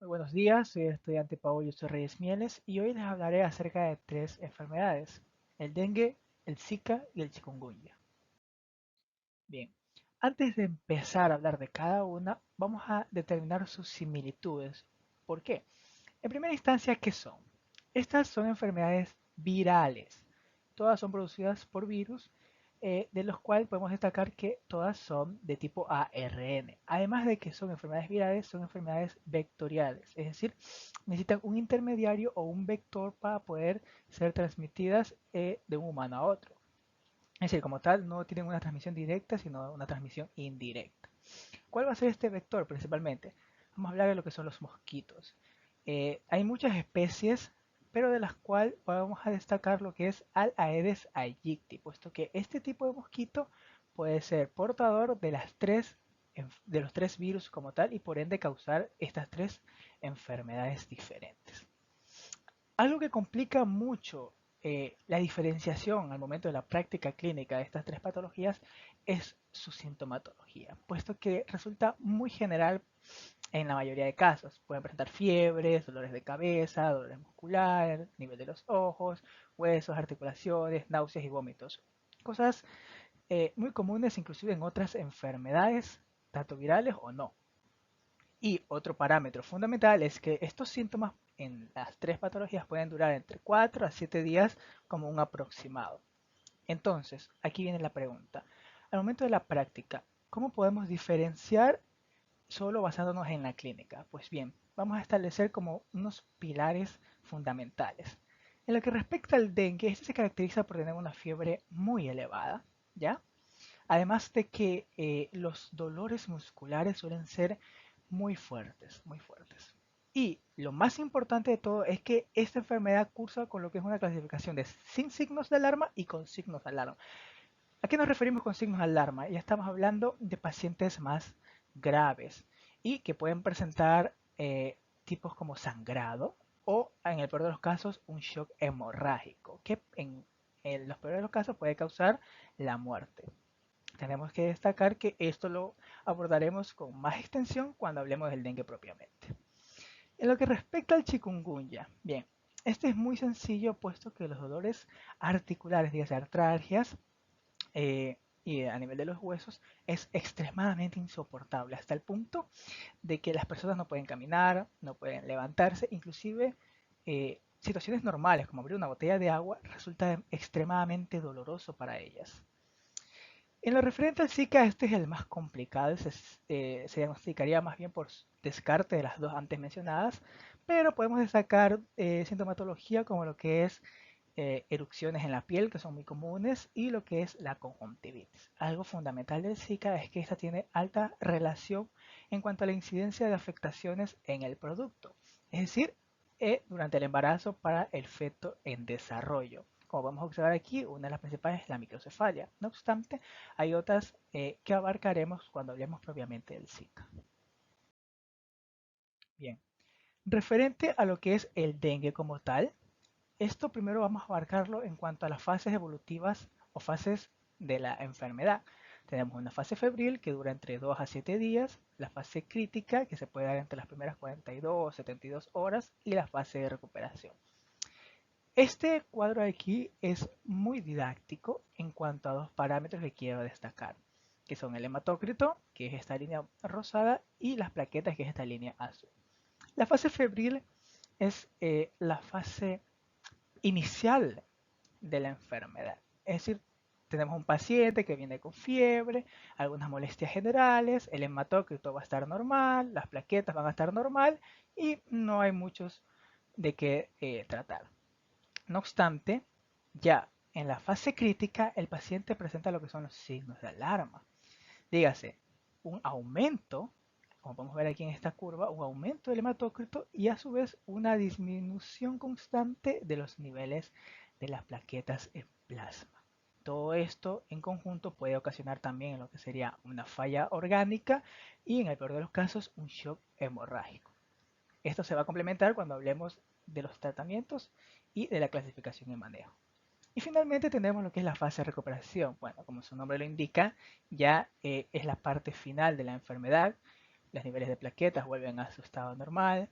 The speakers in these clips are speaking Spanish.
Muy buenos días, soy el estudiante Paolo Reyes Mieles y hoy les hablaré acerca de tres enfermedades, el dengue, el Zika y el chikungunya. Bien, antes de empezar a hablar de cada una, vamos a determinar sus similitudes. ¿Por qué? En primera instancia, ¿qué son? Estas son enfermedades virales. Todas son producidas por virus, de los cuales podemos destacar que todas son de tipo ARN. Además de que son enfermedades virales, son enfermedades vectoriales, es decir, necesitan un intermediario o un vector para poder ser transmitidas de un humano a otro. Es decir, como tal, no tienen una transmisión directa, sino una transmisión indirecta. ¿Cuál va a ser este vector principalmente? Vamos a hablar de lo que son los mosquitos. Hay muchas especies, pero de las cuales vamos a destacar lo que es Al Aedes aegypti, puesto que este tipo de mosquito puede ser portador de de los tres virus como tal y por ende causar estas tres enfermedades diferentes. Algo que complica mucho la diferenciación al momento de la práctica clínica de estas tres patologías es su sintomatología, puesto que resulta muy general en la mayoría de casos. Pueden presentar fiebres, dolores de cabeza, dolores musculares, nivel de los ojos, huesos, articulaciones, náuseas y vómitos. Cosas muy comunes inclusive en otras enfermedades, tanto virales o no. Y otro parámetro fundamental es que estos síntomas en las tres patologías pueden durar entre 4 a 7 días como un aproximado. Entonces, aquí viene la pregunta. Al momento de la práctica, ¿cómo podemos diferenciar solo basándonos en la clínica? Pues bien, vamos a establecer como unos pilares fundamentales. En lo que respecta al dengue, este se caracteriza por tener una fiebre muy elevada, ¿ya? Además de que los dolores musculares suelen ser muy fuertes, muy fuertes. Y lo más importante de todo es que esta enfermedad cursa con lo que es una clasificación de sin signos de alarma y con signos de alarma. ¿A qué nos referimos con signos de alarma? Ya estamos hablando de pacientes más graves y que pueden presentar tipos como sangrado o, en el peor de los casos, un shock hemorrágico, que en los peores de los casos puede causar la muerte. Tenemos que destacar que esto lo abordaremos con más extensión cuando hablemos del dengue propiamente. En lo que respecta al chikungunya, bien, este es muy sencillo puesto que los dolores articulares, dígase artralgias, y a nivel de los huesos es extremadamente insoportable hasta el punto de que las personas no pueden caminar, no pueden levantarse, inclusive situaciones normales como abrir una botella de agua resulta extremadamente doloroso para ellas. En lo referente al Zika, este es el más complicado, se diagnosticaría más bien por descarte de las dos antes mencionadas, pero podemos destacar sintomatología como lo que es erupciones en la piel, que son muy comunes, y lo que es la conjuntivitis. Algo fundamental del Zika es que esta tiene alta relación en cuanto a la incidencia de afectaciones en el producto, es decir, durante el embarazo para el feto en desarrollo. Como vamos a observar aquí, una de las principales es la microcefalia. No obstante, hay otras que abarcaremos cuando hablemos propiamente del Zika. Bien, referente a lo que es el dengue como tal, esto primero vamos a abarcarlo en cuanto a las fases evolutivas o fases de la enfermedad. Tenemos una fase febril que dura entre 2 a 7 días, la fase crítica que se puede dar entre las primeras 42 o 72 horas y la fase de recuperación. Este cuadro de aquí es muy didáctico en cuanto a dos parámetros que quiero destacar, que son el hematócrito, que es esta línea rosada, y las plaquetas, que es esta línea azul. La fase febril es la fase inicial de la enfermedad. Es decir, tenemos un paciente que viene con fiebre, algunas molestias generales, el hematócrito va a estar normal, las plaquetas van a estar normal y no hay muchos de qué tratar. No obstante, ya en la fase crítica, el paciente presenta lo que son los signos de alarma. Dígase, un aumento, como podemos ver aquí en esta curva, un aumento del hematócrito y a su vez una disminución constante de los niveles de las plaquetas en plasma. Todo esto en conjunto puede ocasionar también lo que sería una falla orgánica y en el peor de los casos un shock hemorrágico. Esto se va a complementar cuando hablemos de los tratamientos y de la clasificación y manejo. Y finalmente tenemos lo que es la fase de recuperación. Bueno, como su nombre lo indica, ya es la parte final de la enfermedad. Los niveles de plaquetas vuelven a su estado normal.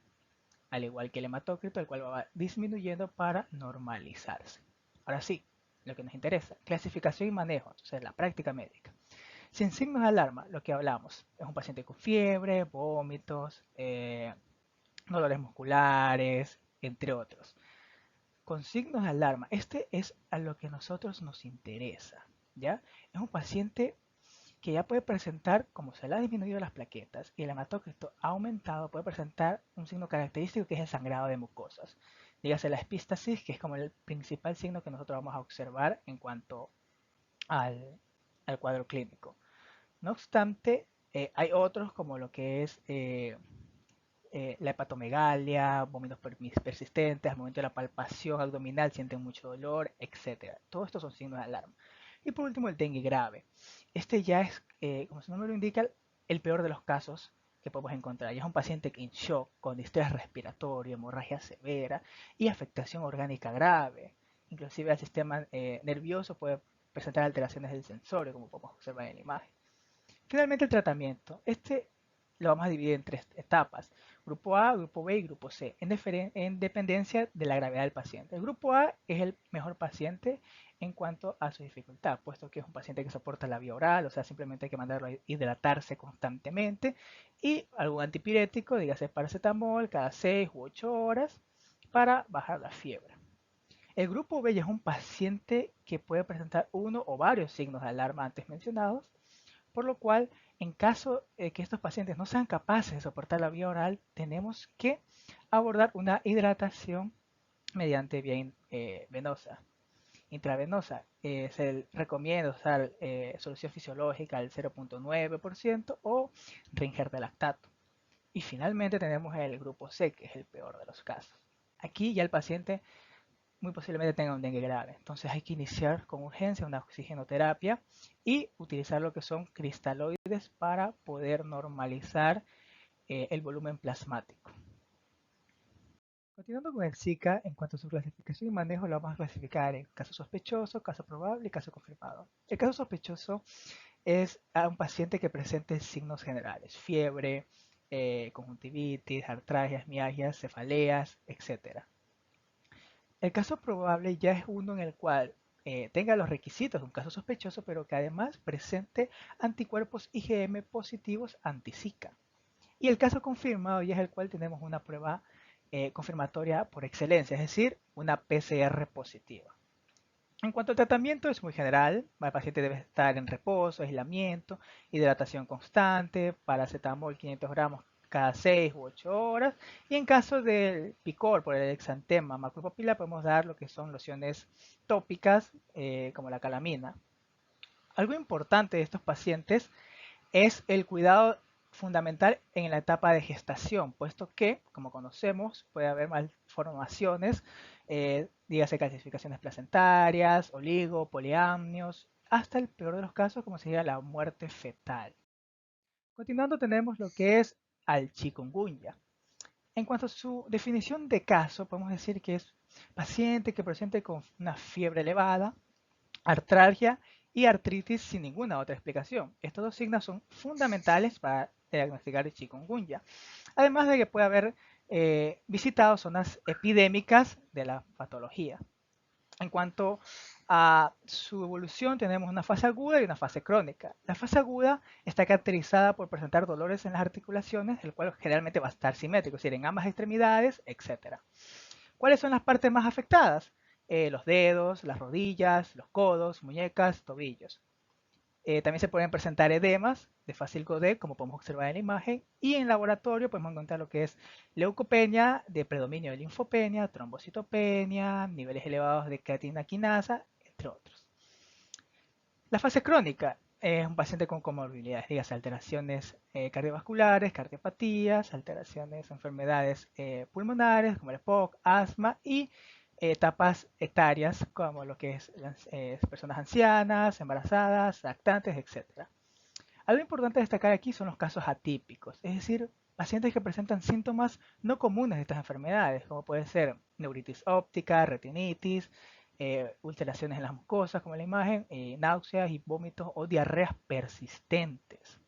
al igual que el hematócrito, el cual va disminuyendo para normalizarse. Ahora sí, lo que nos interesa, clasificación y manejo, entonces la práctica médica. Sin signos de alarma, lo que hablamos es un paciente con fiebre, vómitos, dolores musculares, entre otros. Con signos de alarma, este es a lo que a nosotros nos interesa, ¿ya? Es un paciente que ya puede presentar, como se le ha disminuido las plaquetas y el hematócrito ha aumentado, puede presentar un signo característico que es el sangrado de mucosas. Dígase la epístasis, que es como el principal signo que nosotros vamos a observar en cuanto al cuadro clínico. No obstante, hay otros como lo que es la hepatomegalia, vómitos persistentes, al momento de la palpación abdominal sienten mucho dolor, etc. Todos estos son signos de alarma. Y por último, el dengue grave. Este ya es, como su nombre lo indica, el peor de los casos que podemos encontrar. Ya es un paciente en shock, con distrés respiratorio, hemorragia severa y afectación orgánica grave. Inclusive el sistema nervioso puede presentar alteraciones del sensorio, como podemos observar en la imagen. Finalmente el tratamiento. Este lo vamos a dividir en tres etapas. Grupo A, grupo B y grupo C, en dependencia de la gravedad del paciente. El grupo A es el mejor paciente en cuanto a su dificultad, puesto que es un paciente que soporta la vía oral, o sea, simplemente hay que mandarlo a hidratarse constantemente y algún antipirético, dígase paracetamol, cada 6 u 8 horas para bajar la fiebre. El grupo B ya es un paciente que puede presentar uno o varios signos de alarma antes mencionados, por lo cual, en caso de que estos pacientes no sean capaces de soportar la vía oral, tenemos que abordar una hidratación mediante vía venosa, intravenosa. Se recomienda usar solución fisiológica al 0.9% o Ringer de lactato. Y finalmente tenemos el grupo C, que es el peor de los casos. Aquí ya el paciente muy posiblemente tenga un dengue grave. Entonces hay que iniciar con urgencia una oxigenoterapia y utilizar lo que son cristaloides para poder normalizar el volumen plasmático. Continuando con el Zika, en cuanto a su clasificación y manejo, lo vamos a clasificar en caso sospechoso, caso probable y caso confirmado. El caso sospechoso es a un paciente que presente signos generales, fiebre, conjuntivitis, artralgias, mialgias, cefaleas, etc. El caso probable ya es uno en el cual tenga los requisitos de un caso sospechoso, pero que además presente anticuerpos IgM positivos anti-Zika. Y el caso confirmado ya es el cual tenemos una prueba confirmatoria por excelencia, es decir, una PCR positiva. En cuanto al tratamiento es muy general, el paciente debe estar en reposo, aislamiento, hidratación constante, paracetamol 500 gramos cada 6 u 8 horas, y en caso del picor por el exantema macropapilar podemos dar lo que son lociones tópicas como la calamina. Algo importante de estos pacientes es el cuidado fundamental en la etapa de gestación, puesto que, como conocemos, puede haber malformaciones, dígase calcificaciones placentarias, oligo, poliamnios, hasta el peor de los casos, como sería la muerte fetal. Continuando, tenemos lo que es al chikungunya. En cuanto a su definición de caso, podemos decir que es paciente que presente con una fiebre elevada, artralgia y artritis sin ninguna otra explicación. Estos dos signos son fundamentales para diagnosticar el chikungunya. Además de que puede haber visitado zonas epidémicas de la patología. En cuanto a su evolución, tenemos una fase aguda y una fase crónica. La fase aguda está caracterizada por presentar dolores en las articulaciones, el cual generalmente va a estar simétrico, es decir, en ambas extremidades, etc. ¿Cuáles son las partes más afectadas? Los dedos, las rodillas, los codos, muñecas, tobillos. También se pueden presentar edemas de fácil godé, como podemos observar en la imagen, y en laboratorio podemos encontrar lo que es leucopenia de predominio de linfopenia, trombocitopenia, niveles elevados de creatina quinasa, entre otros. La fase crónica es un paciente con comorbilidades, dígase alteraciones cardiovasculares, cardiopatías, alteraciones, enfermedades pulmonares como el EPOC, asma y etapas etarias como lo que es las personas ancianas, embarazadas, lactantes, etc. Algo importante a destacar aquí son los casos atípicos, es decir, pacientes que presentan síntomas no comunes de estas enfermedades, como puede ser neuritis óptica, retinitis, ulceraciones en las mucosas, como en la imagen, náuseas y vómitos o diarreas persistentes.